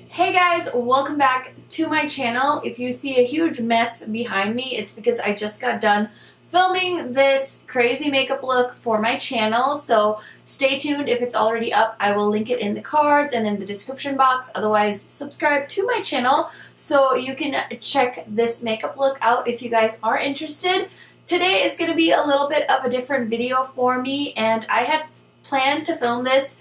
Hey guys, welcome back to my channel. If you see a huge mess behind me, it's because I just got done filming this crazy makeup look for my channel. So stay tuned. If it's already up, I will link it in the cards and in the description box. Otherwise, subscribe to my channel so you can check this makeup look out if you guys are interested. Today is going to be a little bit of a different video for me, and I had planned to film this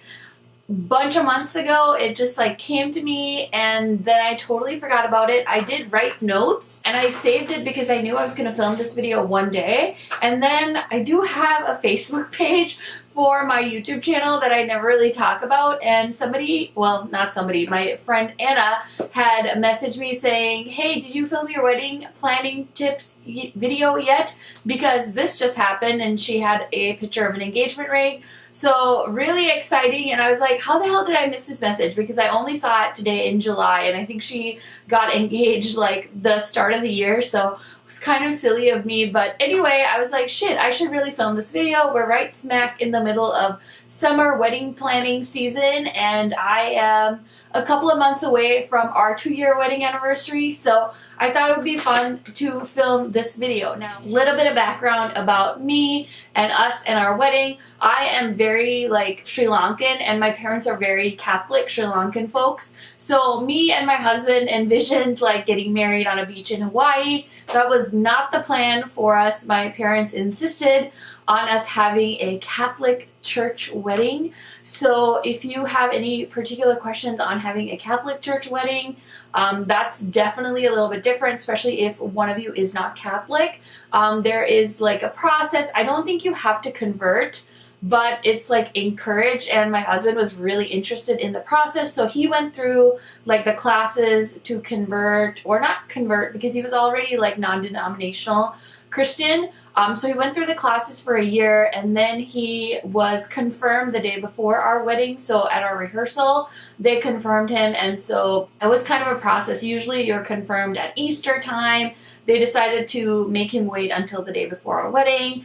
bunch of months ago. It just like came to me and then I totally forgot about it. I did write notes and I saved it because I knew I was going to film this video one day. And then I do have a Facebook page for my YouTube channel that I never really talk about, and somebody, well, not somebody, my friend Anna had messaged me saying, hey, did you film your wedding planning tips video yet? Because this just happened, and she had a picture of an engagement ring. So really exciting, and I was like, how the hell did I miss this message? Because I only saw it today in July, and I think she got engaged like the start of the year, so it was kind of silly of me. But anyway, I was like, shit, I should really film this video. We're right smack in the middle of summer wedding planning season, and I am a couple of months away from our 2-year wedding anniversary, so I thought it would be fun to film this video. Now, a little bit of background about me and us and our wedding. I am very like Sri Lankan, and my parents are very Catholic Sri Lankan folks. So me and my husband envisioned like getting married on a beach in Hawaii. That was not the plan for us. My parents insisted on us having a Catholic church wedding. So if you have any particular questions on having a Catholic church wedding, that's definitely a little bit different, especially if one of you is not Catholic. There is like a process. I don't think you have to convert, but it's like encouraged, and my husband was really interested in the process, so he went through like the classes to convert, or not convert because he was already like non-denominational Christian. So he went through the classes for a year, and then he was confirmed the day before our wedding. So at our rehearsal, they confirmed him, and so it was kind of a process. Usually you're confirmed at Easter time. They decided to make him wait until the day before our wedding.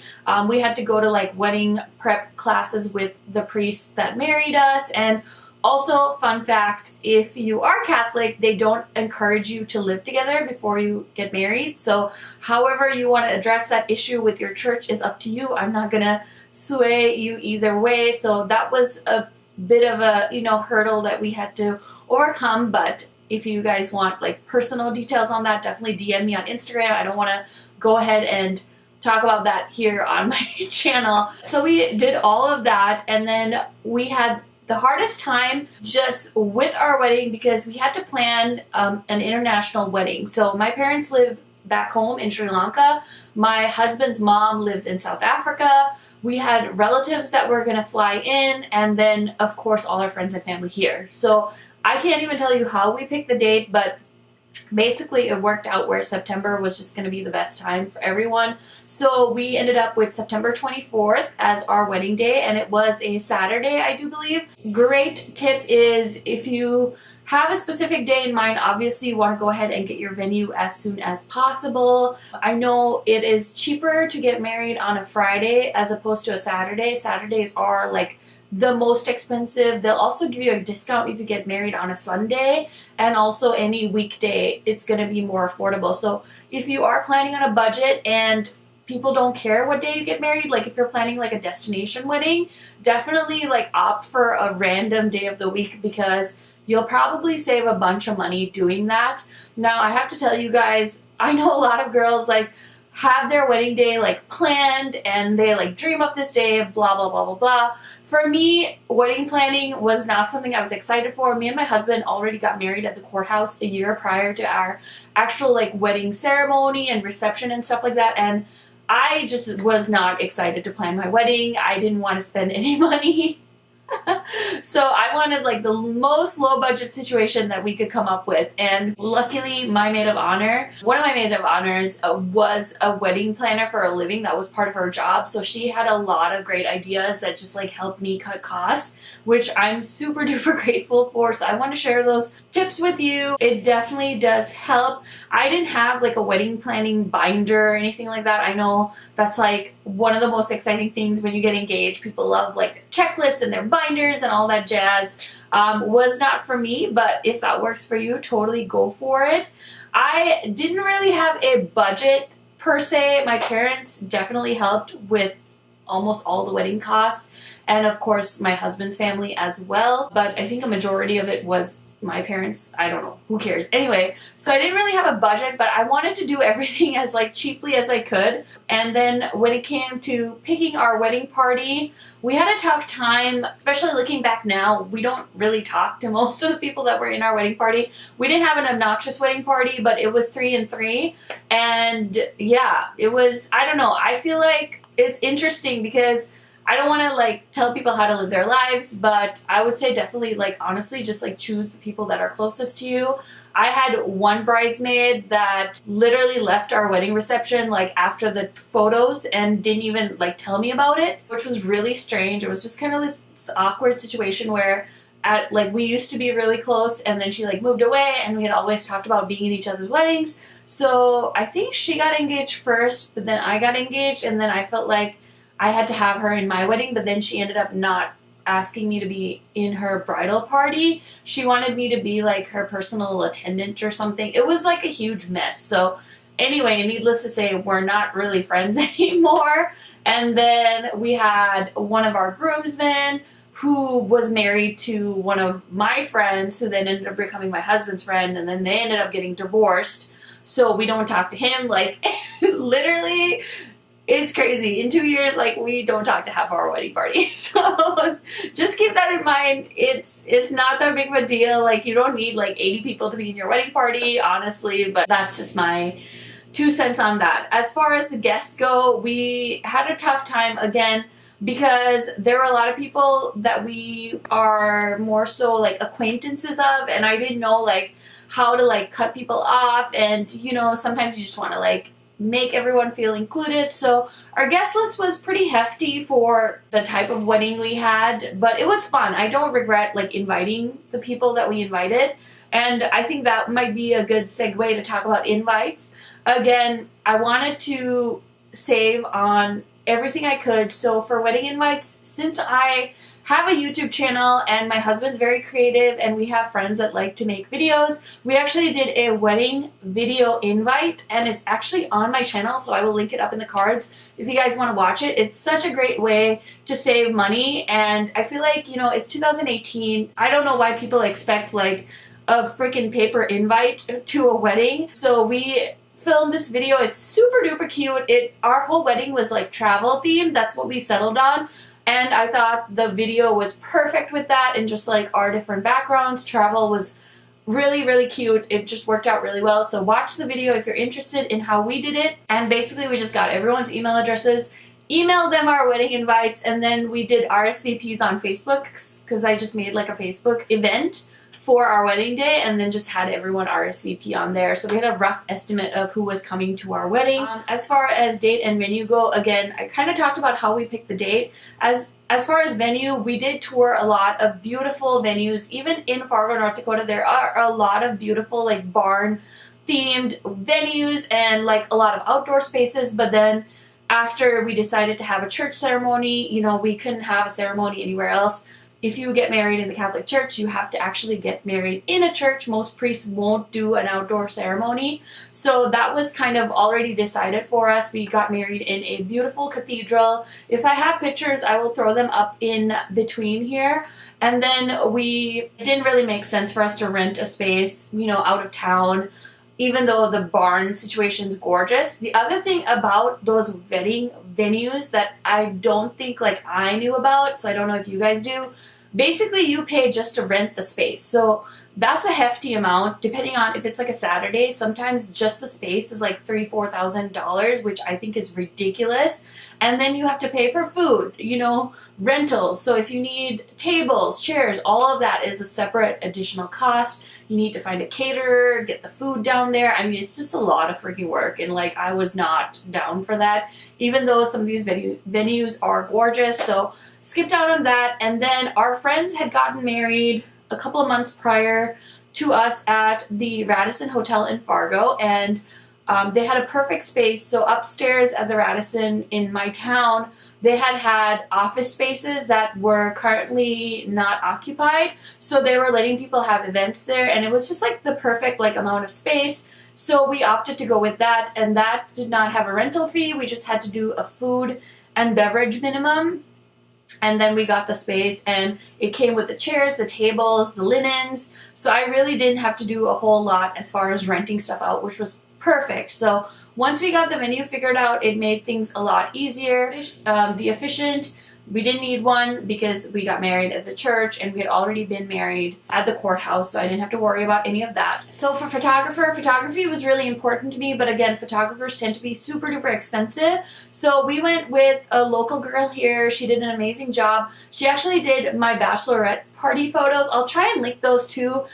We had to go to like wedding prep classes with the priest that married us. And also, fun fact, if you are Catholic, they don't encourage you to live together before you get married. So however you want to address that issue with your church is up to you. I'm not going to sway you either way. So that was a bit of a, hurdle that we had to overcome. But if you guys want like personal details on that, definitely DM me on Instagram. I don't want to go ahead and talk about that here on my channel. So we did all of that, and then we had the hardest time just with our wedding because we had to plan an international wedding. So my parents live back home in Sri Lanka. My husband's mom lives in South Africa. We had relatives that were going to fly in, and then of course all our friends and family here. So I can't even tell you how we picked the date, but basically it worked out where September was just going to be the best time for everyone. So we ended up with September 24th as our wedding day, and it was a Saturday, I do believe. Great tip is, if you have a specific day in mind, obviously you want to go ahead and get your venue as soon as possible. I know it is cheaper to get married on a Friday as opposed to a Saturday. Saturdays are like the most expensive. They'll also give you a discount if you get married on a Sunday, and also any weekday it's going to be more affordable. So if you are planning on a budget and people don't care what day you get married, like if you're planning like a destination wedding, definitely like opt for a random day of the week because you'll probably save a bunch of money doing that. Now I have to tell you guys, I know a lot of girls like have their wedding day like planned and they like dream up this day, blah blah blah blah blah. For me, wedding planning was not something I was excited for. Me and my husband already got married at the courthouse a year prior to our actual like wedding ceremony and reception and stuff like that, and I just was not excited to plan my wedding. I didn't want to spend any money. So I wanted like the most low budget situation that we could come up with, and luckily my maid of honor, one of my maid of honors was a wedding planner for a living. That was part of her job, so she had a lot of great ideas that just like helped me cut costs, which I'm super duper grateful for. So I want to share those tips with you. It definitely does help. I didn't have like a wedding planning binder or anything like that. I know that's like one of the most exciting things when you get engaged. People love like checklists and their binders and all that jazz. was not for me, but if that works for you, totally go for it. I didn't really have a budget per se. My parents definitely helped with almost all the wedding costs, and of course my husband's family as well, but I think a majority of it was my parents. I don't know, who cares. Anyway, so I didn't really have a budget, but I wanted to do everything as like cheaply as I could. And then when it came to picking our wedding party, we had a tough time, especially looking back now. We don't really talk to most of the people that were in our wedding party. We didn't have an obnoxious wedding party, but it was 3 and 3. And yeah, it was, I don't know, I feel like it's interesting because I don't want to like tell people how to live their lives, but I would say definitely like honestly just like choose the people that are closest to you. I had one bridesmaid that literally left our wedding reception like after the photos and didn't even like tell me about it, which was really strange. It was just kind of this awkward situation where like we used to be really close and then she like moved away and we had always talked about being in each other's weddings. So I think she got engaged first, but then I got engaged, and then I felt like I had to have her in my wedding, but then she ended up not asking me to be in her bridal party. She wanted me to be like her personal attendant or something. It was like a huge mess. So anyway, needless to say, we're not really friends anymore. And then we had one of our groomsmen who was married to one of my friends, who then ended up becoming my husband's friend, and then they ended up getting divorced. So we don't talk to him, like literally. It's crazy. In 2 years, like, we don't talk to half our wedding party. So just keep that in mind. It's not that big of a deal. Like, you don't need like 80 people to be in your wedding party, honestly, but that's just my 2 cents on that. As far as the guests go, we had a tough time again because there were a lot of people that we are more so like acquaintances of, and I didn't know like how to like cut people off, and you know, sometimes you just want to like make everyone feel included. So our guest list was pretty hefty for the type of wedding we had, but it was fun. I don't regret like inviting the people that we invited, and I think that might be a good segue to talk about invites. Again, I wanted to save on everything I could. So for wedding invites, since I have a YouTube channel and my husband's very creative and we have friends that like to make videos, we actually did a wedding video invite, and it's actually on my channel, so I will link it up in the cards if you guys want to watch it. It's such a great way to save money, and I feel like, you know, it's 2018. I don't know why people expect like a freaking paper invite to a wedding. So we filmed this video. It's super duper cute. Our whole wedding was like travel themed. That's what we settled on. And I thought the video was perfect with that, and just like our different backgrounds. Travel was really, really cute. It just worked out really well. So watch the video if you're interested in how we did it. And basically we just got everyone's email addresses, emailed them our wedding invites, and then we did RSVPs on Facebook because I just made like a Facebook event for our wedding day and then just had everyone RSVP on there. So we had a rough estimate of who was coming to our wedding. As far as date and venue go, again, I kind of talked about how we picked the date. As far as venue, we did tour a lot of beautiful venues. Even in Fargo, North Dakota, there are a lot of beautiful like barn themed venues and like a lot of outdoor spaces. But then after we decided to have a church ceremony, you know, we couldn't have a ceremony anywhere else. If you get married in the Catholic Church, you have to actually get married in a church. Most priests won't do an outdoor ceremony. So that was kind of already decided for us. We got married in a beautiful cathedral. If I have pictures, I will throw them up in between here. And then it didn't really make sense for us to rent a space, you know, out of town, even though the barn situation's gorgeous. The other thing about those wedding venues that I don't think like I knew about, so I don't know if you guys do, basically you pay just to rent the space. So that's a hefty amount depending on if it's like a Saturday. Sometimes just the space is like $3,000-$4,000, which I think is ridiculous. And then you have to pay for food, you know, rentals. So if you need tables, chairs, all of that is a separate additional cost. You need to find a caterer, get the food down there. I mean, it's just a lot of freaking work, and like I was not down for that, even though some of these venues are gorgeous. So skipped out on that. And then our friends had gotten married a couple of months prior to us at the Radisson Hotel in Fargo, and They had a perfect space. So upstairs at the Radisson in my town, they had office spaces that were currently not occupied. So they were letting people have events there, and it was just like the perfect like amount of space. So we opted to go with that, and that did not have a rental fee. We just had to do a food and beverage minimum. And then we got the space, and it came with the chairs, the tables, the linens. So I really didn't have to do a whole lot as far as renting stuff out, which was perfect. So once we got the venue figured out, it made things a lot easier. The officiant, we didn't need one because we got married at the church and we had already been married at the courthouse, so I didn't have to worry about any of that. So for photography was really important to me, but again, photographers tend to be super duper expensive. So we went with a local girl here. She did an amazing job. She actually did my bachelorette party photos. I'll try and link those too.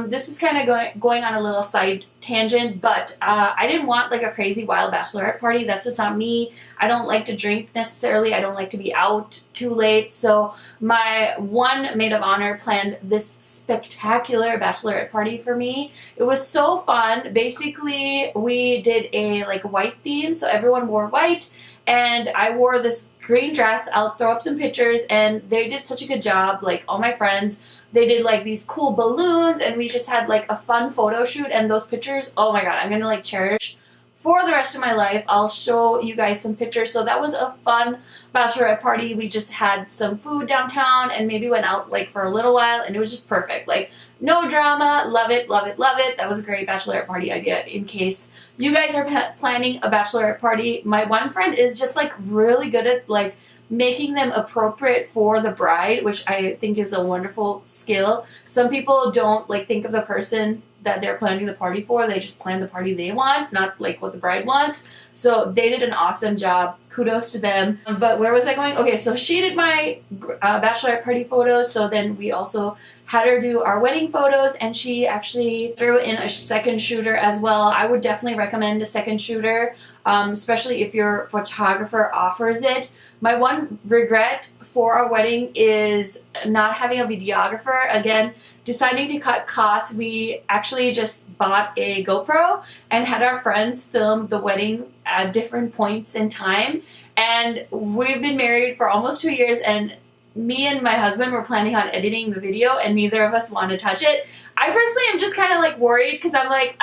This is kind of going on a little side tangent, but I didn't want like a crazy wild bachelorette party. That's just not me. I don't like to drink necessarily. I don't like to be out too late. So my one maid of honor planned this spectacular bachelorette party for me. It was so fun. Basically, we did a like white theme, so everyone wore white, and I wore this green dress. I'll throw up some pictures, and they did such a good job. Like all my friends, they did like these cool balloons, and we just had like a fun photo shoot, and those pictures, oh my god, I'm gonna like cherish for the rest of my life. I'll show you guys some pictures. So that was a fun bachelorette party. We just had some food downtown and maybe went out like for a little while, and it was just perfect. Like no drama. Love it, love it, love it. That was a great bachelorette party idea in case you guys are planning a bachelorette party. My one friend is just like really good at like making them appropriate for the bride, which I think is a wonderful skill. Some people don't like think of the person that they're planning the party for. They just plan the party they want, not like what the bride wants. So they did an awesome job. Kudos to them. But where was I going? Okay, so she did my bachelorette party photos. So then we also had her do our wedding photos, and she actually threw in a second shooter as well. I would definitely recommend a second shooter, especially if your photographer offers it. My one regret for our wedding is not having a videographer. Again, deciding to cut costs, we actually just bought a GoPro and had our friends film the wedding at different points in time. And we've been married for almost 2 years, and me and my husband were planning on editing the video, and neither of us want to touch it. I personally am just kind of like worried because I'm like,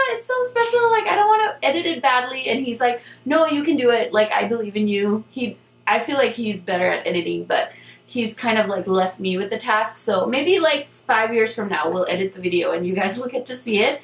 it's so special. Like, I don't want to edit it badly. And he's like, no, you can do it. Like, I believe in you. I feel like he's better at editing, but he's kind of like left me with the task. So maybe like 5 years from now, we'll edit the video and you guys will get to see it.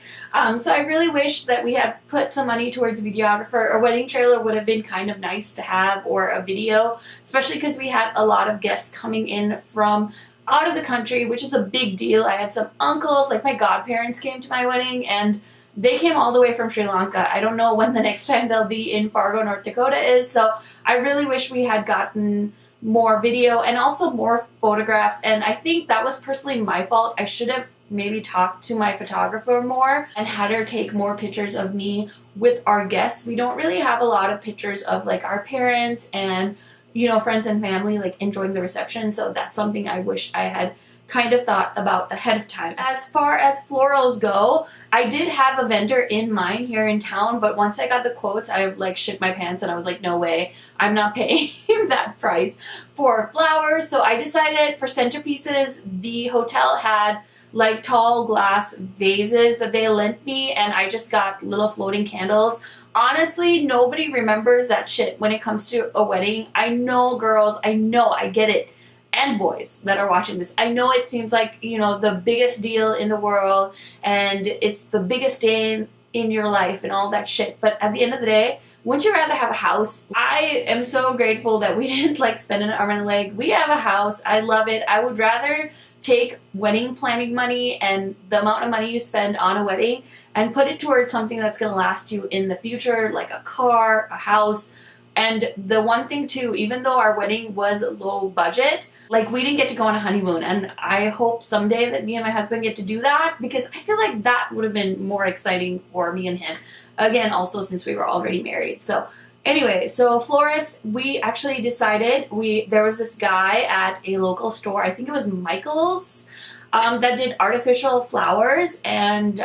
So I really wish that we had put some money towards a videographer. A wedding trailer would have been kind of nice to have, or a video, especially because we had a lot of guests coming in from out of the country, which is a big deal. I had some uncles, like my godparents came to my wedding, and they came all the way from Sri Lanka. I don't know when the next time they'll be in Fargo, North Dakota is, so I really wish we had gotten more video and also more photographs, and I think that was personally my fault. I should have maybe talked to my photographer more and had her take more pictures of me with our guests. We don't really have a lot of pictures of like our parents and, you know, friends and family like enjoying the reception, so that's something I wish I had kind of thought about ahead of time. As far as florals go, I did have a vendor in mind here in town, but once I got the quotes, I like shit my pants and I was like, no way, I'm not paying that price for flowers. So I decided for centerpieces, the hotel had like tall glass vases that they lent me, and I just got little floating candles. Honestly, nobody remembers that shit when it comes to a wedding. I know, girls, I know, I get it. And boys that are watching this, I know it seems like, you know, the biggest deal in the world and it's the biggest day in your life and all that shit, but at the end of the day, wouldn't you rather have a house? I am so grateful that we didn't like spend an arm and a leg. We have a house. I love it. I would rather take wedding planning money and the amount of money you spend on a wedding and put it towards something that's going to last you in the future, like a car, a house. And the one thing too, even though our wedding was low budget, like we didn't get to go on a honeymoon, and I hope someday that me and my husband get to do that, because I feel like that would have been more exciting for me and him. Again, also since we were already married. So Anyway, so florist, we actually decided, there was this guy at a local store, I think it was Michael's, that did artificial flowers, and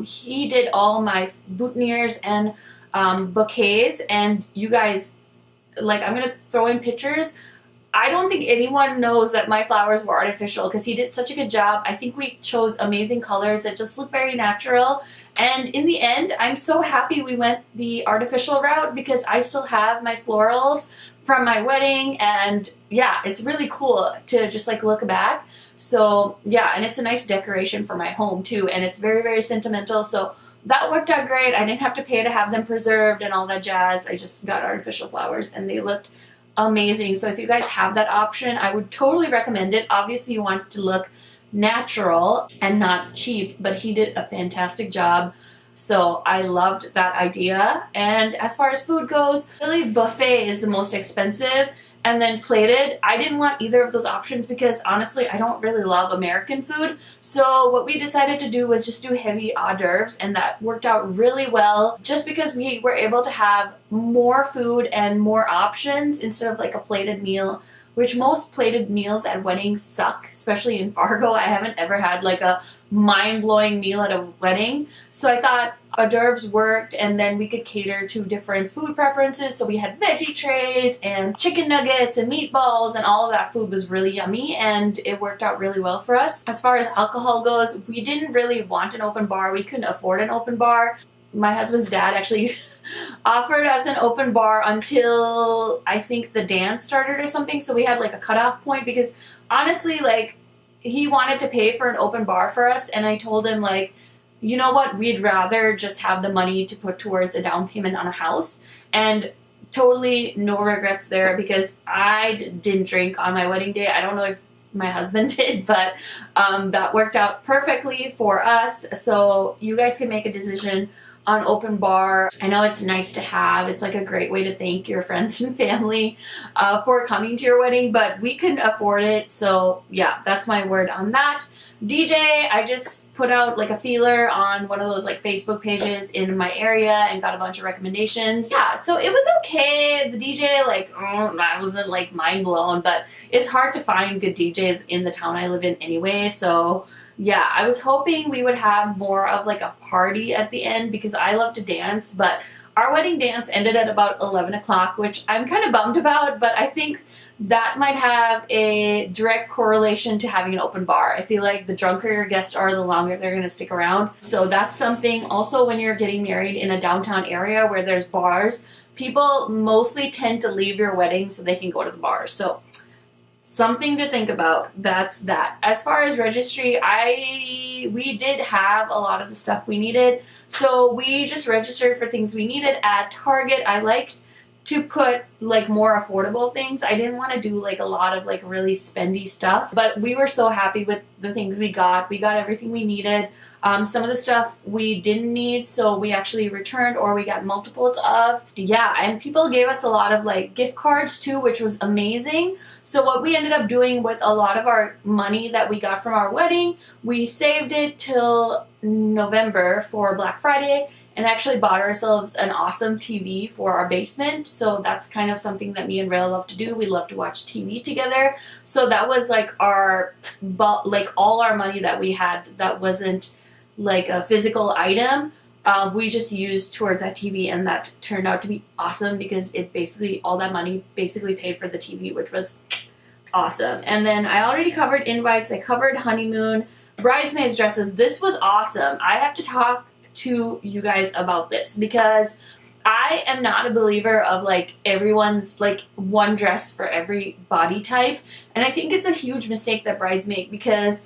he did all my boutonnieres and bouquets. And you guys, like, I'm gonna throw in pictures. I don't think anyone knows that my flowers were artificial because he did such a good job. I think we chose amazing colors that just look very natural. And in the end, I'm so happy we went the artificial route because I still have my florals from my wedding. And yeah, it's really cool to just like look back. So yeah, and it's a nice decoration for my home too. And it's very, very sentimental. So that worked out great. I didn't have to pay to have them preserved and all that jazz. I just got artificial flowers and they looked amazing. So if you guys have that option, I would totally recommend it. Obviously you want it to look natural and not cheap, but he did a fantastic job. So I loved that idea. And as far as food goes, really buffet is the most expensive, and then plated. I didn't want either of those options because honestly I don't really love American food. So what we decided to do was just do heavy hors d'oeuvres, and that worked out really well just because we were able to have more food and more options instead of like a plated meal, which most plated meals at weddings suck, especially in Fargo. I haven't ever had like a mind-blowing meal at a wedding. So I thought hors d'oeuvres worked, and then we could cater to different food preferences. So we had veggie trays and chicken nuggets and meatballs, and all of that food was really yummy, and it worked out really well for us. As far as alcohol goes, we didn't really want an open bar. We couldn't afford an open bar. My husband's dad actually offered us an open bar until I think the dance started or something. So we had like a cutoff point because honestly, like, he wanted to pay for an open bar for us, and I told him, like, you know what, we'd rather just have the money to put towards a down payment on a house. And totally no regrets there because I didn't drink on my wedding day. I don't know if my husband did, but that worked out perfectly for us. So you guys can make a decision on open bar. I know it's nice to have. It's like a great way to thank your friends and family for coming to your wedding, but we couldn't afford it. So yeah, that's my word on that. DJ, I just put out like a feeler on one of those like Facebook pages in my area and got a bunch of recommendations. Yeah, so it was okay. The DJ, like, I wasn't like mind blown, but it's hard to find good DJs in the town I live in anyway. So yeah, I was hoping we would have more of like a party at the end because I love to dance, but our wedding dance ended at about 11 o'clock, which I'm kind of bummed about, but I think that might have a direct correlation to having an open bar. I feel like the drunker your guests are, the longer they're going to stick around. So that's something also when you're getting married in a downtown area where there's bars, people mostly tend to leave your wedding so they can go to the bars. So something to think about. That's that. As far as registry, we did have a lot of the stuff we needed. So we just registered for things we needed at Target. I liked to put like more affordable things. I didn't want to do like a lot of like really spendy stuff, but we were so happy with the things we got. We got everything we needed. Some of the stuff we didn't need, so we actually returned or we got multiples of. Yeah, and people gave us a lot of like gift cards too, which was amazing. So what we ended up doing with a lot of our money that we got from our wedding, we saved it till November for Black Friday and actually bought ourselves an awesome TV for our basement. So that's kind of something that me and Rael love to do. We love to watch TV together. So that was like our, like all our money that we had that wasn't like a physical item, we just used towards that TV, and that turned out to be awesome because it basically, all that money basically paid for the TV, which was awesome. And then I already covered invites, I covered honeymoon, bridesmaids dresses. This was awesome. I have to talk to you guys about this because I am not a believer of like everyone's like one dress for every body type, and I think it's a huge mistake that brides make because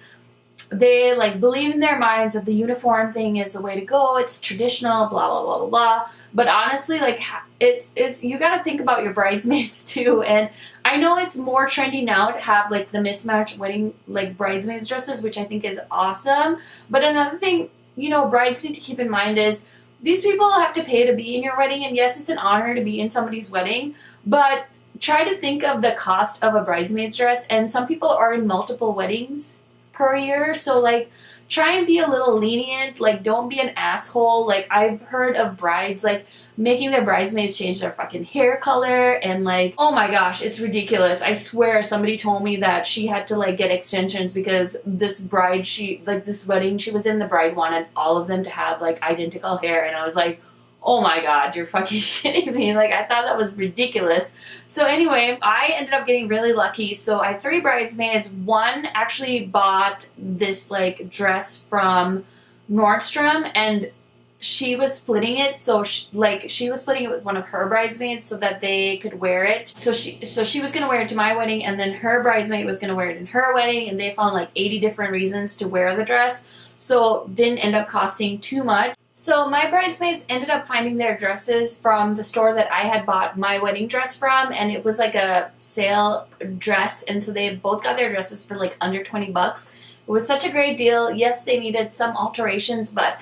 they like believe in their minds that the uniform thing is the way to go. It's traditional, blah blah blah blah blah. But honestly, like it's you got to think about your bridesmaids too. And I know it's more trendy now to have like the mismatched wedding like bridesmaids dresses, which I think is awesome. But another thing, you know, brides need to keep in mind is these people have to pay to be in your wedding, and yes, it's an honor to be in somebody's wedding, but try to think of the cost of a bridesmaid's dress. And some people are in multiple weddings per year. So like try and be a little lenient, like don't be an asshole. Like I've heard of brides like making their bridesmaids change their fucking hair color, and like, oh my gosh, it's ridiculous. I swear somebody told me that she had to like get extensions because this bride, this wedding she was in, the bride wanted all of them to have like identical hair, and I was like, oh my god, you're fucking kidding me. Like I thought that was ridiculous. So anyway, I ended up getting really lucky. So I had 3 bridesmaids. One actually bought this like dress from Nordstrom, and she was splitting it. So she was splitting it with one of her bridesmaids so that they could wear it. So she was gonna wear it to my wedding, and then her bridesmaid was gonna wear it in her wedding, and they found like 80 different reasons to wear the dress. So didn't end up costing too much. So my bridesmaids ended up finding their dresses from the store that I had bought my wedding dress from, and it was like a sale dress, and so they both got their dresses for like under 20 bucks. It was such a great deal. Yes, they needed some alterations, but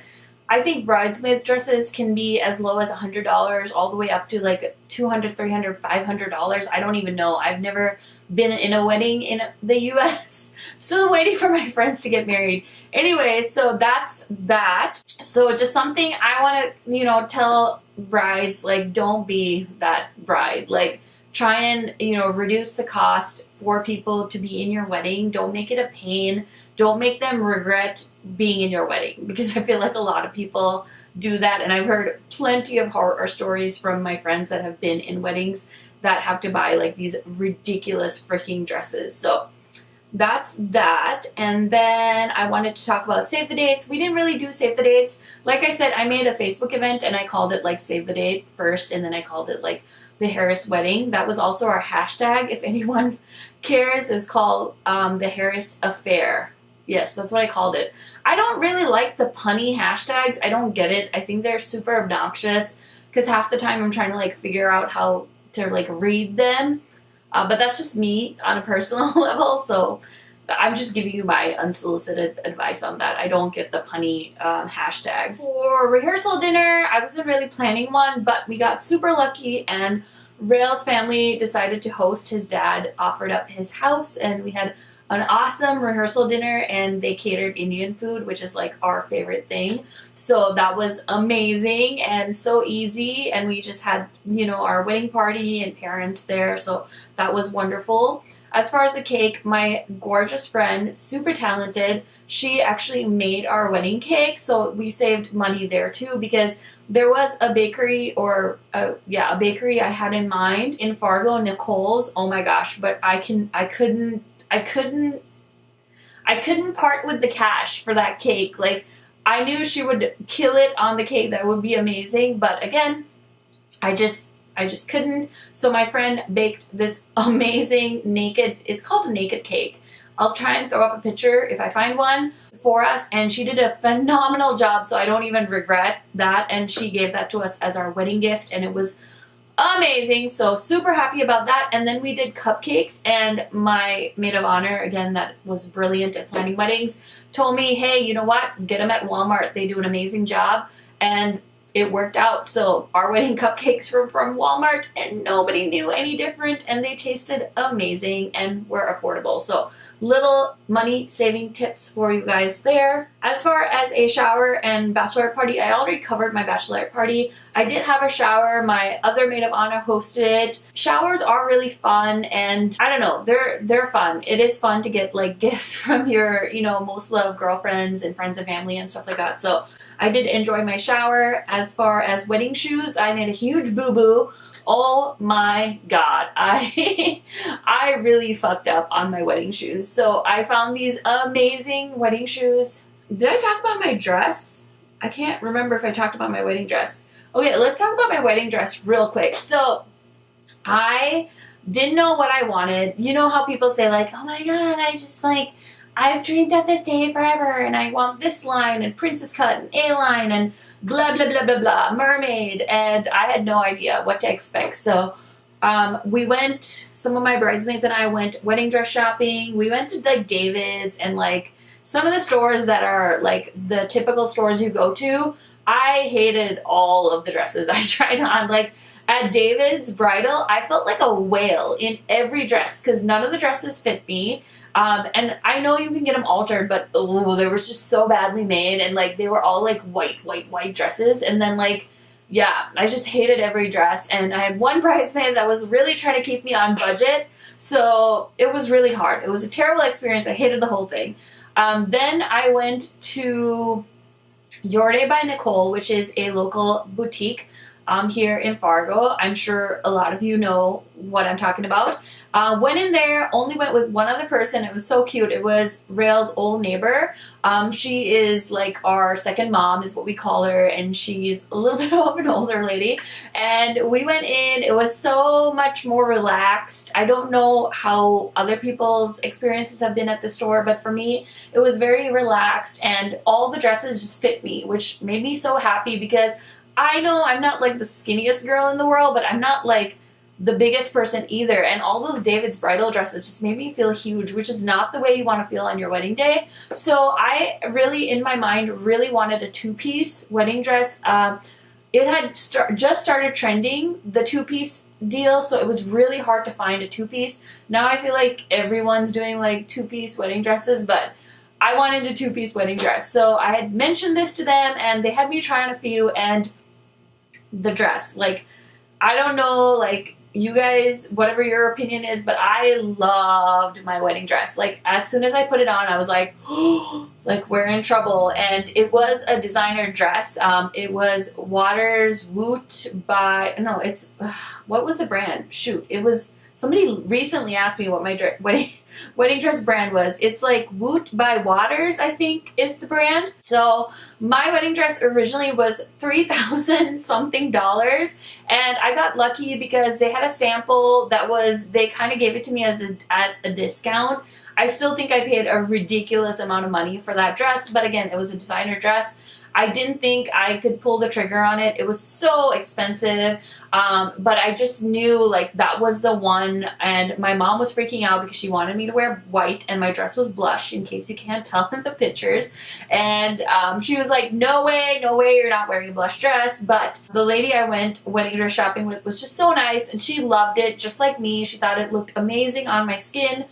I think bridesmaid dresses can be as low as $100 all the way up to like $200, $300, $500. I don't even know. I've never been in a wedding in the US. Still waiting for my friends to get married. Anyway, so that's that. So just something I want to, you know, tell brides, like don't be that bride. Like try and, you know, reduce the cost for people to be in your wedding. Don't make it a pain. Don't make them regret being in your wedding, because I feel like a lot of people do that, and I've heard plenty of horror stories from my friends that have been in weddings that have to buy like these ridiculous freaking dresses. So that's that. And then I wanted to talk about save the dates. We didn't really do save the dates. Like I said, I made a Facebook event and I called it like save the date first, and then I called it like the Harris wedding. That was also our hashtag, if anyone cares, is called the Harris affair. Yes, that's what I called it. I don't really like the punny hashtags. I don't get it. I think they're super obnoxious because half the time I'm trying to like figure out how to like read them. But that's just me on a personal level, so I'm just giving you my unsolicited advice on that. I don't get the punny hashtags. For rehearsal dinner, I wasn't really planning one, but we got super lucky and Rail's family decided to host. His dad offered up his house, and we had an awesome rehearsal dinner, and they catered Indian food, which is like our favorite thing. So that was amazing and so easy, and we just had, you know, our wedding party and parents there, so that was wonderful. As far as the cake, my gorgeous friend, super talented, she actually made our wedding cake, so we saved money there too, because there was a bakery, or a bakery I had in mind in Fargo, Nicole's. Oh my gosh, but I couldn't part with the cash for that cake. Like, I knew she would kill it on the cake. That would be amazing. But again, I just couldn't. So my friend baked this amazing naked, it's called a naked cake. I'll try and throw up a picture if I find one for us. And she did a phenomenal job, so I don't even regret that. And she gave that to us as our wedding gift, and it was amazing. So super happy about that. And then we did cupcakes, and my maid of honor, again, that was brilliant at planning weddings, told me, hey, you know what, get them at Walmart. They do an amazing job. And it worked out. So our wedding cupcakes were from Walmart, and nobody knew any different, and they tasted amazing and were affordable. So little money saving tips for you guys there. As far as a shower and bachelorette party, I already covered my bachelorette party. I did have a shower. My other maid of honor hosted it. Showers are really fun, and I don't know, they're fun. It is fun to get like gifts from your, you know, most loved girlfriends and friends and family and stuff like that. So I did enjoy my shower. As far as wedding shoes, I made a huge boo-boo. Oh my god, I really fucked up on my wedding shoes. So I found these amazing wedding shoes. Did I talk about my dress? I can't remember if I talked about my wedding dress. Okay, let's talk about my wedding dress real quick. So I didn't know what I wanted. You know how people say like, oh my god, I've dreamed of this day forever, and I want this line, and princess cut, and A-line, and blah, blah, blah, blah, blah, mermaid, and I had no idea what to expect. So we went, some of my bridesmaids and I went wedding dress shopping. We went to like David's and like some of the stores that are like the typical stores you go to. I hated all of the dresses I tried on. Like at David's bridal, I felt like a whale in every dress because none of the dresses fit me. And I know you can get them altered, but oh, they were just so badly made, and like they were all like white dresses, and then like, yeah, I just hated every dress. And I had one bridesmaid that was really trying to keep me on budget, so it was really hard. It was a terrible experience. I hated the whole thing. Then I went to Your Day by Nicole, which is a local boutique here in Fargo. I'm sure a lot of you know what I'm talking about. Went in there, only went with one other person. It was so cute. It was Rael's old neighbor. She is like our second mom is what we call her, and she's a little bit of an older lady. And we went in, it was so much more relaxed. I don't know how other people's experiences have been at the store, but for me, it was very relaxed, and all the dresses just fit me, which made me so happy because I know I'm not like the skinniest girl in the world, but I'm not like the biggest person either. And all those David's bridal dresses just made me feel huge, which is not the way you want to feel on your wedding day. So I really, in my mind, really wanted a two-piece wedding dress. It had just started trending, the two-piece deal, so it was really hard to find a two-piece. Now I feel like everyone's doing like two-piece wedding dresses, but I wanted a two-piece wedding dress. So I had mentioned this to them, and they had me try on a few, and the dress, like, I don't know, like, you guys, whatever your opinion is, but I loved my wedding dress. Like, as soon as I put it on, I was like, oh, like, we're in trouble. And it was a designer dress. It was Waters Woot by, no, it's, what was the brand? Shoot, it was, somebody recently asked me what my wedding dress brand was. It's like Woot by Waters, I think is the brand. So my wedding dress originally was $3,000 something, and I got lucky because they had a sample that was, they kind of gave it to me as at a discount. I still think I paid a ridiculous amount of money for that dress, but again, it was a designer dress. I didn't think I could pull the trigger on it. It was so expensive, but I just knew like that was the one. And my mom was freaking out because she wanted me to wear white, and my dress was blush, in case you can't tell in the pictures. And she was like, no way, you're not wearing a blush dress. But the lady I went wedding dress shopping with was just so nice, and she loved it just like me. She thought it looked amazing on my skin.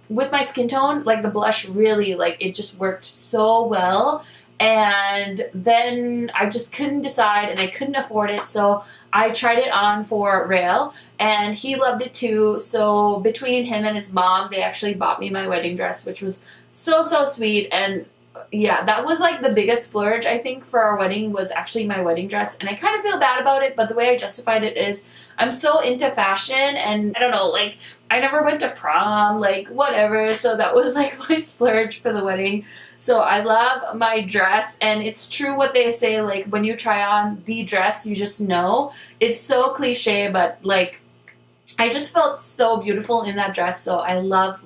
With my skin tone, like the blush really, like it just worked so well. And then I just couldn't decide, and I couldn't afford it, so I tried it on for Rael, and he loved it too. So between him and his mom, they actually bought me my wedding dress, which was so sweet. And yeah, that was like the biggest splurge I think for our wedding, was actually my wedding dress. And I kind of feel bad about it, but the way I justified it is I'm so into fashion, and I don't know, like I never went to prom, like whatever, so that was like my splurge for the wedding. So I love my dress, and it's true what they say, like when you try on the dress, you just know. It's so cliche, but like I just felt so beautiful in that dress, so I love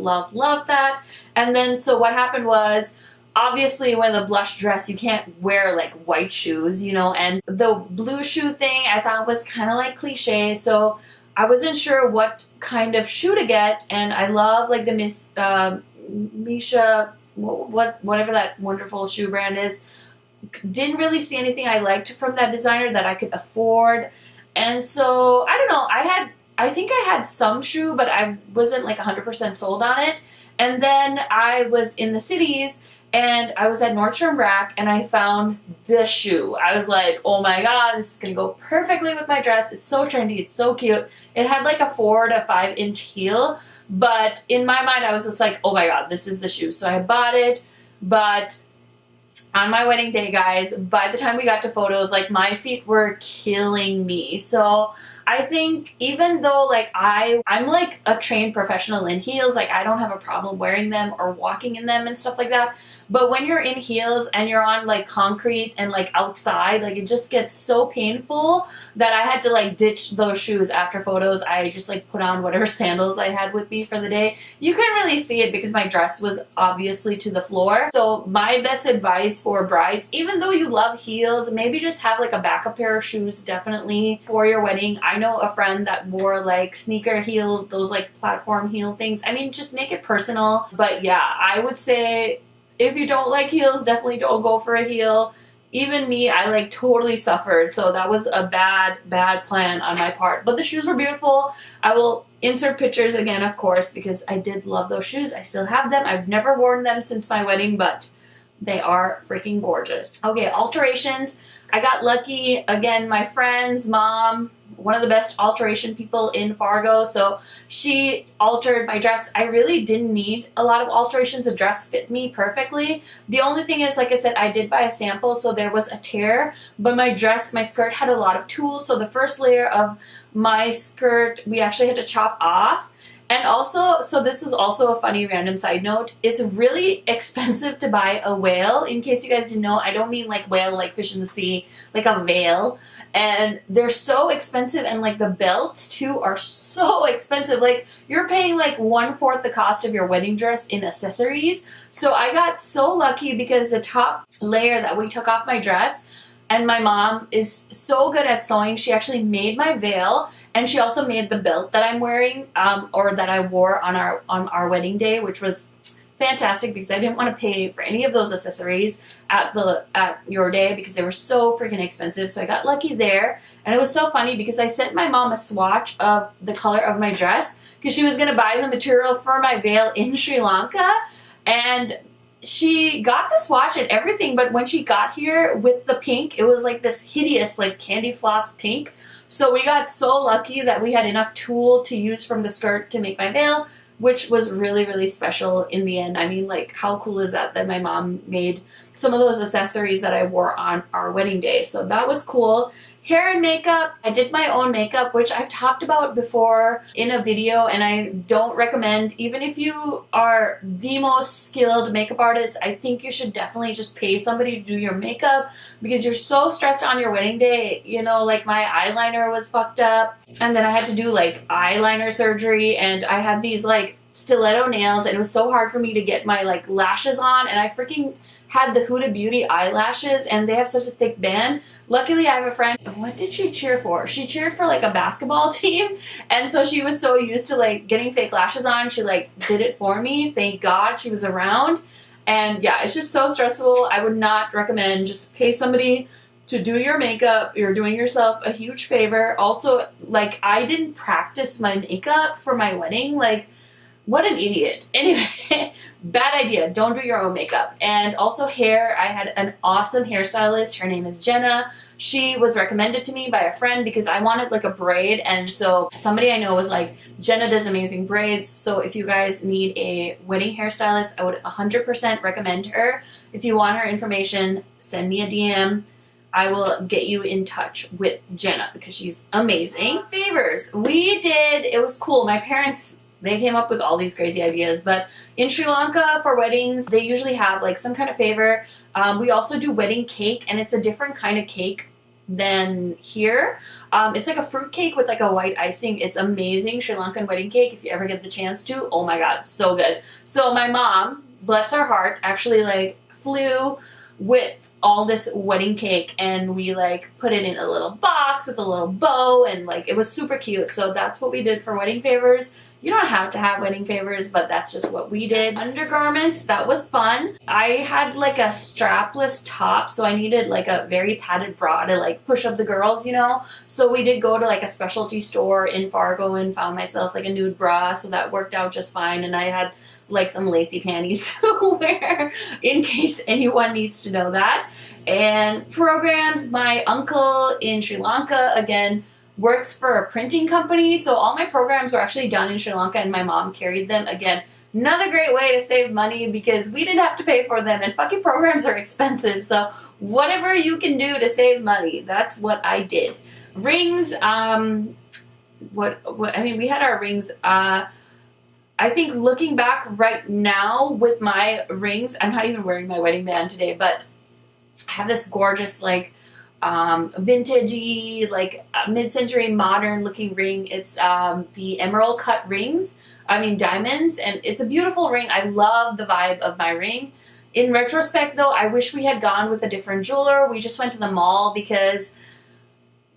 that. And then so what happened was, obviously with a blush dress, you can't wear like white shoes, you know, and the blue shoe thing I thought was kind of like cliche, so I wasn't sure what kind of shoe to get. And I love like the Misha, whatever that wonderful shoe brand is. Didn't really see anything I liked from that designer that I could afford. And so I don't know, I think I had some shoe, but I wasn't like 100% sold on it. And then I was in the cities, and I was at Nordstrom Rack, and I found this shoe. I was like, oh my god, this is gonna go perfectly with my dress. It's so trendy, it's so cute. It had like a 4 to 5 inch heel, but in my mind I was just like, oh my god, this is the shoe. So I bought it, but on my wedding day, guys, by the time we got to photos, like my feet were killing me. So I think even though like I'm like a trained professional in heels, like I don't have a problem wearing them or walking in them and stuff like that, but when you're in heels and you're on like concrete and like outside, like it just gets so painful that I had to like ditch those shoes after photos. I just like put on whatever sandals I had with me for the day. You couldn't really see it because my dress was obviously to the floor. So my best advice for brides, even though you love heels, maybe just have like a backup pair of shoes definitely for your wedding. I know a friend that wore like sneaker heel, those like platform heel things. I mean, just make it personal. But yeah, I would say if you don't like heels, definitely don't go for a heel. even me, I like totally suffered. So that was a bad plan on my part. But the shoes were beautiful. I will insert pictures again, of course, because I did love those shoes. I still have them. I've never worn them since my wedding, but they are freaking gorgeous. Okay, alterations. I got lucky. Again, my friend's mom, one of the best alteration people in Fargo, so she altered my dress. I really didn't need a lot of alterations. The dress fit me perfectly. The only thing is, like I said, I did buy a sample, so there was a tear, but my dress, my skirt had a lot of tulle, so the first layer of my skirt, we actually had to chop off. And also, so this is also a funny random side note, it's really expensive to buy a whale. In case you guys didn't know, I don't mean like whale like fish in the sea, like a whale. And they're so expensive, and like the belts too are so expensive. Like you're paying like 1/4 the cost of your wedding dress in accessories. So I got so lucky because the top layer that we took off my dress, and my mom is so good at sewing. She actually made my veil, and she also made the belt that I'm wearing, or that I wore on our wedding day, which was fantastic because I didn't want to pay for any of those accessories at your day because they were so freaking expensive. So I got lucky there, and it was so funny because I sent my mom a swatch of the color of my dress because she was gonna buy the material for my veil in Sri Lanka, and she got the swatch and everything, but when she got here with the pink, it was like this hideous like candy floss pink. So we got so lucky that we had enough tulle to use from the skirt to make my veil, which was really special in the end. I mean, like, how cool is that my mom made some of those accessories that I wore on our wedding day. So that was cool. Hair and makeup, I did my own makeup, which I've talked about before in a video, and I don't recommend. Even if you are the most skilled makeup artist, I think you should definitely just pay somebody to do your makeup because you're so stressed on your wedding day. You know, like my eyeliner was fucked up, and then I had to do like eyeliner surgery, and I had these like stiletto nails, and it was so hard for me to get my like lashes on, and I freaking had the Huda Beauty eyelashes, and they have such a thick band. Luckily, I have a friend. What did she cheer for? She cheered for like a basketball team, and so she was so used to like getting fake lashes on, she like did it for me. Thank God she was around. And yeah, it's just so stressful. I would not recommend. Just pay somebody to do your makeup. You're doing yourself a huge favor. Also, like, I didn't practice my makeup for my wedding. Like, what an idiot. Anyway, bad idea. Don't do your own makeup. And also hair. I had an awesome hairstylist. Her name is Jenna. She was recommended to me by a friend because I wanted like a braid. And so somebody I know was like, Jenna does amazing braids. So if you guys need a wedding hairstylist, I would 100% recommend her. If you want her information, send me a DM. I will get you in touch with Jenna because she's amazing. Favors. It was cool. My parents, they came up with all these crazy ideas, but in Sri Lanka for weddings, they usually have like some kind of favor. We also do wedding cake, and it's a different kind of cake than here. It's like a fruit cake with like a white icing. It's amazing. Sri Lankan wedding cake, if you ever get the chance to. Oh my God, so good. So my mom, bless her heart, actually like flew with all this wedding cake, and we like put it in a little box with a little bow, and like it was super cute. So that's what we did for wedding favors. You don't have to have wedding favors, but that's just what we did. Undergarments, that was fun. I had like a strapless top, so I needed like a very padded bra to like push up the girls, you know? So we did go to like a specialty store in Fargo and found myself like a nude bra, so that worked out just fine. And I had like some lacy panties to wear in case anyone needs to know that. And programs, my uncle in Sri Lanka, again, works for a printing company, so all my programs were actually done in Sri Lanka, and my mom carried them. Again, another great way to save money because we didn't have to pay for them, and fucking programs are expensive, so whatever you can do to save money, that's what I did. Rings, I mean, we had our rings. I think looking back right now with my rings, I'm not even wearing my wedding band today, but I have this gorgeous like vintagey, like mid-century modern looking ring. It's the emerald cut rings, diamonds, and it's a beautiful ring. I love the vibe of my ring. In retrospect though, I wish we had gone with a different jeweler. We just went to the mall because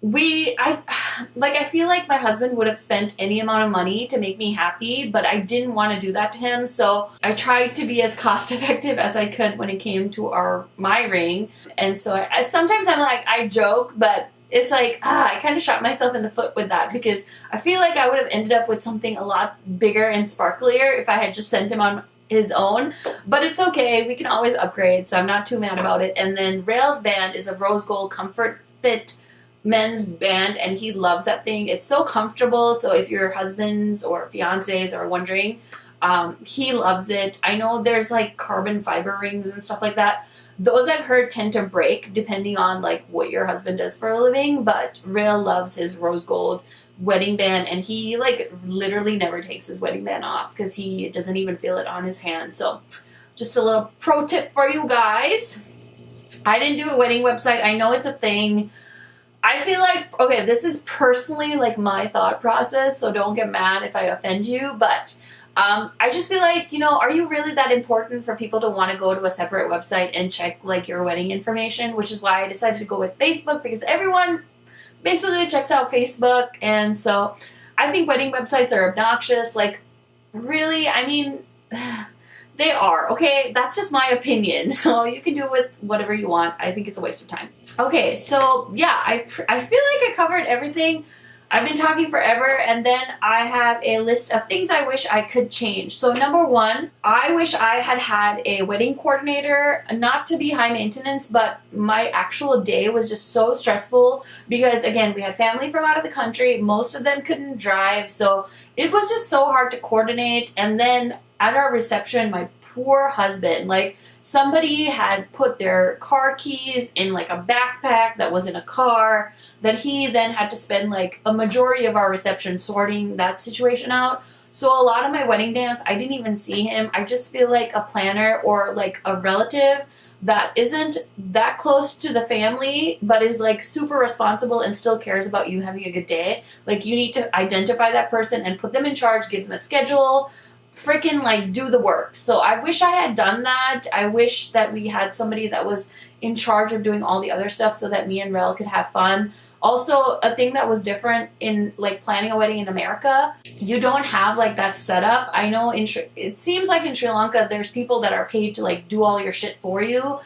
I feel like my husband would have spent any amount of money to make me happy, but I didn't want to do that to him, so I tried to be as cost effective as I could when it came to my ring. And so sometimes I'm like, I joke, but it's like, I kind of shot myself in the foot with that, because I feel like I would have ended up with something a lot bigger and sparklier if I had just sent him on his own. But it's okay, we can always upgrade, so I'm not too mad about it. And then Rail's band is a rose gold comfort fit men's band, and he loves that thing. It's so comfortable, so if your husbands or fiancés are wondering, he loves it. I know there's like carbon fiber rings and stuff like that. Those I've heard tend to break depending on like what your husband does for a living, but Rail loves his rose gold wedding band, and he like literally never takes his wedding band off because he doesn't even feel it on his hand. So just a little pro tip for you guys. I didn't do a wedding website. I know it's a thing. I feel like, okay, this is personally like my thought process, so don't get mad if I offend you, but I just feel like, you know, are you really that important for people to want to go to a separate website and check like your wedding information? Which is why I decided to go with Facebook, because everyone basically checks out Facebook. And so I think wedding websites are obnoxious. Like, really, I mean, they are, okay? That's just my opinion. So you can do it with whatever you want. I think it's a waste of time. Okay, so yeah, I feel like I covered everything. I've been talking forever, and then I have a list of things I wish I could change. So number one, I wish I had had a wedding coordinator, not to be high maintenance, but my actual day was just so stressful because, again, we had family from out of the country. Most of them couldn't drive, so it was just so hard to coordinate. And then at our reception, my poor husband, like, somebody had put their car keys in like a backpack that was in a car that he then had to spend like a majority of our reception sorting that situation out. So a lot of my wedding dance, I didn't even see him. I just feel like a planner or like a relative that isn't that close to the family but is like super responsible and still cares about you having a good day. Like, you need to identify that person and put them in charge, give them a schedule, freaking like do the work. So I wish I had done that. I wish that we had somebody that was in charge of doing all the other stuff so that me and Rel could have fun. Also, a thing that was different in like planning a wedding in America, you don't have like that setup. I know it seems like in Sri Lanka there's people that are paid to like do all your shit for you.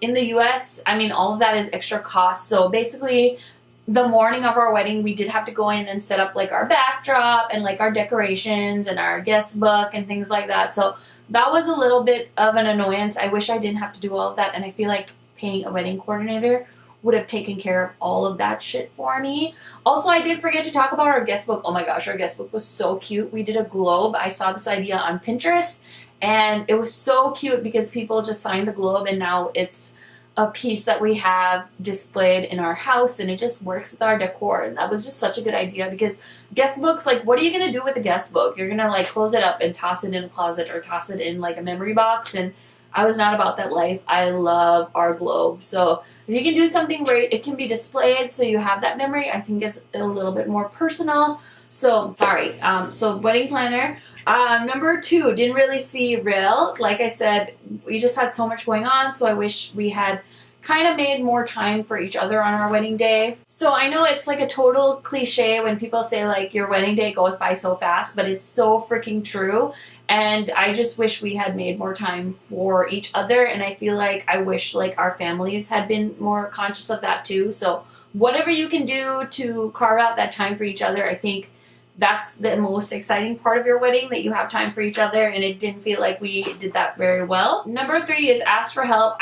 In the US, I mean, all of that is extra cost. So basically, the morning of our wedding, we did have to go in and set up like our backdrop and like our decorations and our guest book and things like that. So that was a little bit of an annoyance. I wish I didn't have to do all of that, and I feel like paying a wedding coordinator would have taken care of all of that shit for me. Also, I did forget to talk about our guest book. Oh my gosh, our guest book was so cute. We did a globe. I saw this idea on Pinterest, and it was so cute because people just signed the globe, and now it's a piece that we have displayed in our house, and it just works with our decor. And that was just such a good idea, because guest books, like, what are you gonna do with a guest book? You're gonna like close it up and toss it in a closet or toss it in like a memory box, and I was not about that life. I love our globe. So if you can do something where it can be displayed so you have that memory, I think it's a little bit more personal. So sorry. So wedding planner. Number two, didn't really see Rail. Like I said, we just had so much going on, so I wish we had kind of made more time for each other on our wedding day. So I know it's like a total cliche when people say like your wedding day goes by so fast, but it's so freaking true. And I just wish we had made more time for each other, and I feel like I wish like our families had been more conscious of that too. So whatever you can do to carve out that time for each other, I think that's the most exciting part of your wedding, that you have time for each other, and it didn't feel like we did that very well. Number three is ask for help.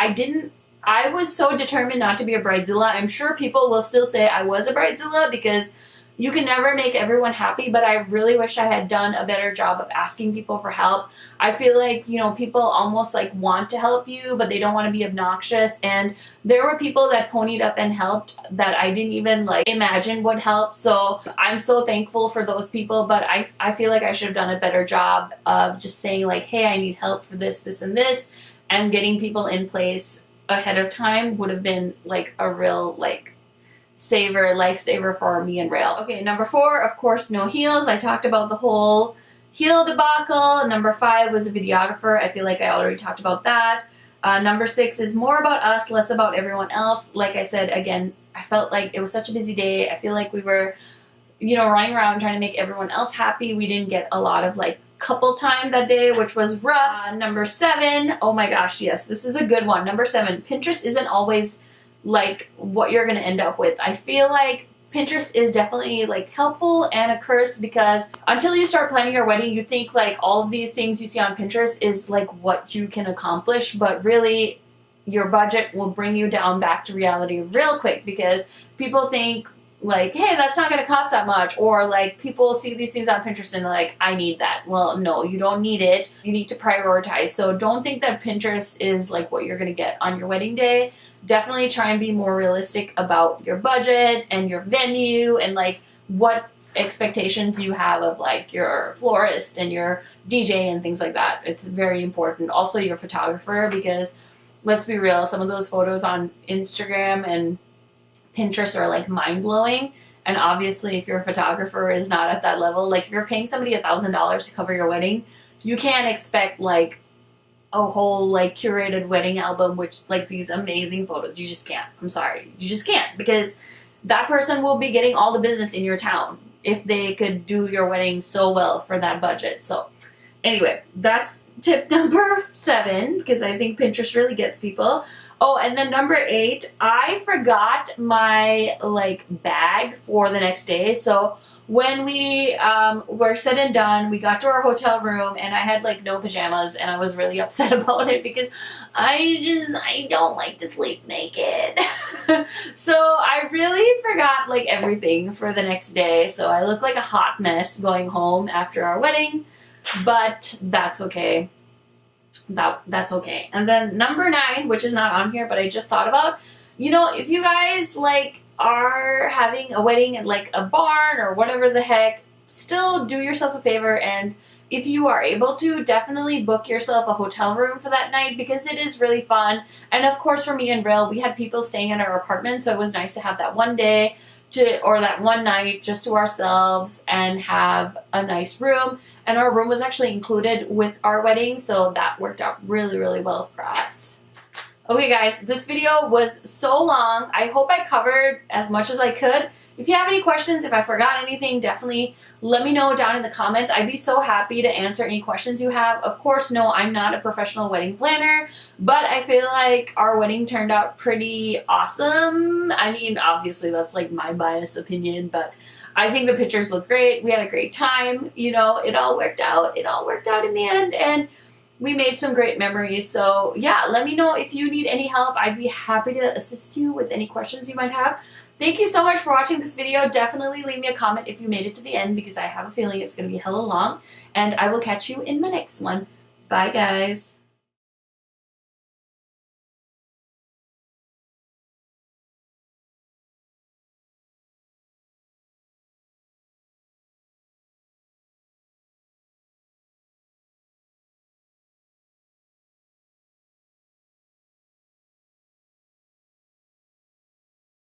I was so determined not to be a bridezilla. I'm sure people will still say I was a bridezilla because you can never make everyone happy, but I really wish I had done a better job of asking people for help. I feel like, you know, people almost like want to help you, but they don't want to be obnoxious. And there were people that ponied up and helped that I didn't even like imagine would help. So I'm so thankful for those people, but I feel like I should have done a better job of just saying like, hey, I need help for this, this, and this, and getting people in place ahead of time would have been like a real like lifesaver for me and Rail. Okay, number four, of course, no heels. I talked about the whole heel debacle. Number five was a videographer. I feel like I already talked about that. Number 6 is more about us, less about everyone else. Like I said, again, I felt like it was such a busy day. I feel like we were, running around trying to make everyone else happy. We didn't get a lot of like couple time that day, which was rough. Number 7, oh my gosh, yes, this is a good one. Number 7, Pinterest isn't always like what you're gonna end up with. I feel like Pinterest is definitely like helpful and a curse, because until you start planning your wedding, you think like all of these things you see on Pinterest is like what you can accomplish, but really your budget will bring you down back to reality real quick, because people think like, hey, that's not going to cost that much, or like people see these things on Pinterest and they're like, I need that. Well, no, you don't need it. You need to prioritize. So don't think that Pinterest is like what you're going to get on your wedding day. Definitely try and be more realistic about your budget and your venue and like what expectations you have of like your florist and your DJ and things like that. It's very important. Also your photographer, because let's be real, some of those photos on Instagram and Pinterest are like mind-blowing, and obviously if your photographer is not at that level, like if you're paying somebody $1,000 to cover your wedding, you can't expect like a whole like curated wedding album with like these amazing photos. You just can't. I'm sorry, you just can't, because that person will be getting all the business in your town if they could do your wedding so well for that budget. So anyway, that's tip number 7, because I think Pinterest really gets people. Oh, and then number 8, I forgot my like bag for the next day. So when we were said and done, we got to our hotel room and I had like no pajamas, and I was really upset about it because I don't like to sleep naked. So I really forgot like everything for the next day. So I look like a hot mess going home after our wedding, but that's okay. That's okay. And then number 9, which is not on here, but I just thought about, if you guys like are having a wedding at like a barn or whatever the heck, still do yourself a favor, and if you are able to, definitely book yourself a hotel room for that night, because it is really fun. And of course for me and Brill, we had people staying in our apartment, so it was nice to have that one day or that one night just to ourselves and have a nice room. And our room was actually included with our wedding, so that worked out really, really well for us. Okay guys, this video was so long. I hope I covered as much as I could. If you have any questions, if I forgot anything, definitely let me know down in the comments. I'd be so happy to answer any questions you have. Of course, no, I'm not a professional wedding planner, but I feel like our wedding turned out pretty awesome. I mean, obviously that's like my biased opinion, but I think the pictures look great. We had a great time. It all worked out. It all worked out in the end, and we made some great memories. So yeah, let me know if you need any help. I'd be happy to assist you with any questions you might have. Thank you so much for watching this video. Definitely leave me a comment if you made it to the end, because I have a feeling it's going to be hella long. And I will catch you in my next one. Bye guys.